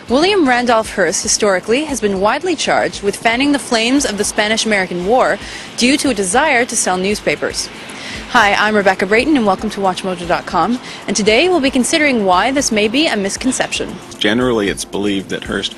William Randolph Hearst historically has been widely charged with fanning the flames of the Spanish-American War due to a desire to sell newspapers. Hi, I'm Rebecca Brayton and welcome to WatchMojo.com, and today we'll be considering why this may be a misconception. Generally, it's believed that Hearst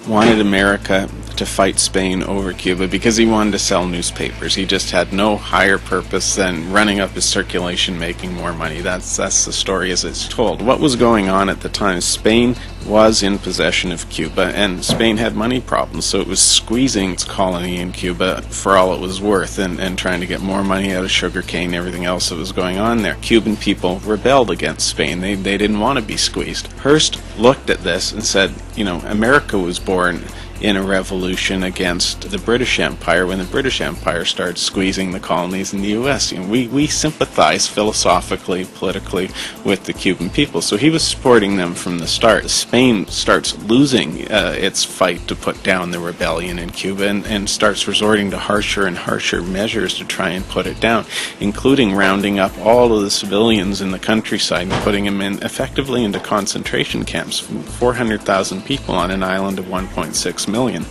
wanted America to fight Spain over Cuba because he wanted to sell newspapers. He just had no higher purpose than running up his circulation, making more money. That's the story as it's told. What was going on at the time? Spain was in possession of Cuba, and Spain had money problems, so it was squeezing its colony in Cuba for all it was worth and trying to get more money out of sugarcane and everything else that was going on there. Cuban people rebelled against Spain. They didn't want to be squeezed. Hearst looked at this and said, you know, America was born in a revolution against the British Empire when the British Empire started squeezing the colonies in the U.S. You know, we sympathize philosophically, politically with the Cuban people, so he was supporting them from the start. Spain starts losing its fight to put down the rebellion in Cuba and starts resorting to harsher and harsher measures to try and put it down, including rounding up all of the civilians in the countryside and putting them effectively into concentration camps, 400,000 people on an island of 1.6 million.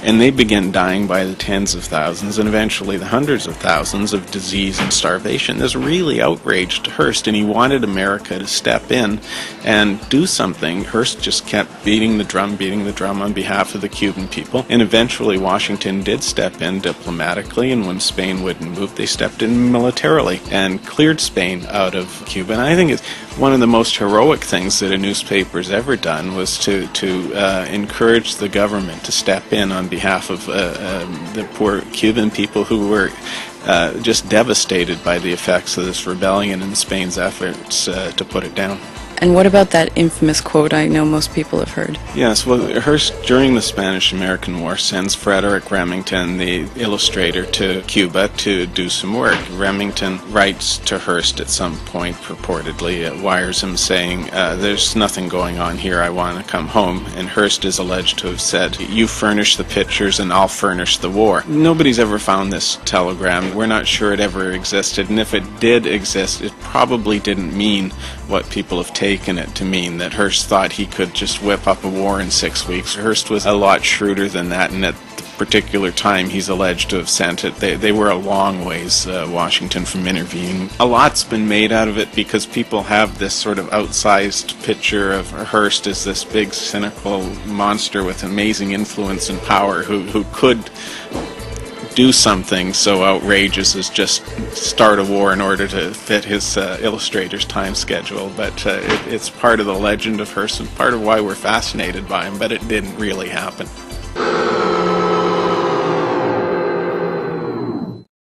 And they begin dying by the tens of thousands and eventually the hundreds of thousands of disease and starvation. This really outraged Hearst, and he wanted America to step in and do something. Hearst just kept beating the drum on behalf of the Cuban people, and eventually Washington did step in diplomatically, and when Spain wouldn't move, they stepped in militarily and cleared Spain out of Cuba. And I think it's one of the most heroic things that a newspaper's ever done was to encourage the government to step in on behalf of the poor Cuban people who were just devastated by the effects of this rebellion and Spain's efforts to put it down. And what about that infamous quote I know most people have heard? Yes, well, Hearst, during the Spanish-American War, sends Frederick Remington, the illustrator, to Cuba to do some work. Remington writes to Hearst at some point, purportedly, wires him saying, there's nothing going on here, I want to come home. And Hearst is alleged to have said, you furnish the pictures and I'll furnish the war. Nobody's ever found this telegram. We're not sure it ever existed, and if it did exist, it probably didn't mean what people have taken it to mean, that Hearst thought he could just whip up a war in 6 weeks. Hearst was a lot shrewder than that, and at the particular time he's alleged to have sent it, they were a long ways, Washington, from intervening. A lot's been made out of it because people have this sort of outsized picture of Hearst as this big, cynical monster with amazing influence and power who could do something so outrageous as just start a war in order to fit his illustrator's time schedule. But it's part of the legend of Hearst and part of why we're fascinated by him, but it didn't really happen.